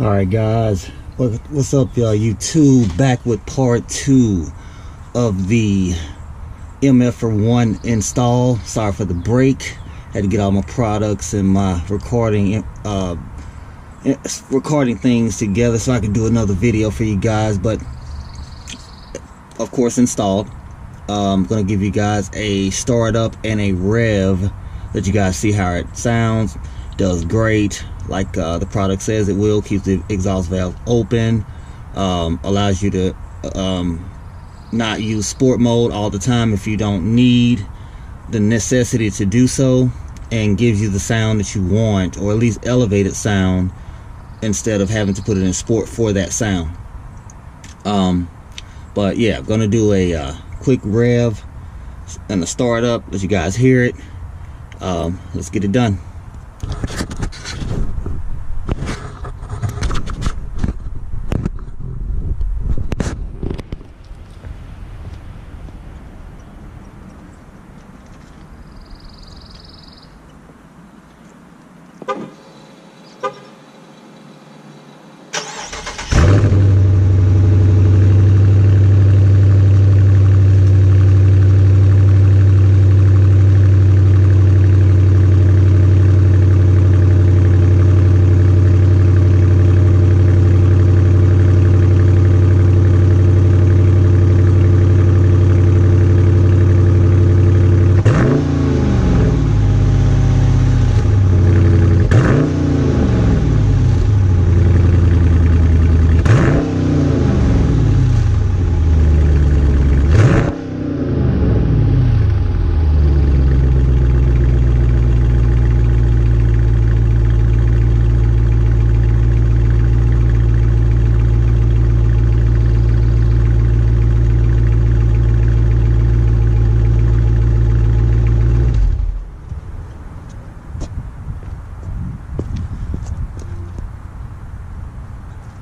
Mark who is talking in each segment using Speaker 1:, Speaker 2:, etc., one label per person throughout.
Speaker 1: Alright guys, what's up y'all? YouTube, back with part 2 of the MFER-1 install. Sorry for the break. Had to get all my products and my recording things together so I could do another video for you guys, but of course installed. I'm gonna give you guys a startup and a rev, let you guys see how it sounds. Does great, like the product says it will. Keeps the exhaust valve open, allows you to not use sport mode all the time if you don't need the necessity to do so, and gives you the sound that you want, or at least elevated sound, instead of having to put it in sport for that sound. But yeah, I'm gonna do a quick rev and a startup, let you guys hear it. Let's get it done.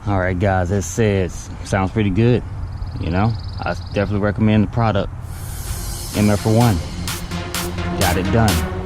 Speaker 1: Alright guys, as said, sounds pretty good. You know, I definitely recommend the product. MFER-1 got it done.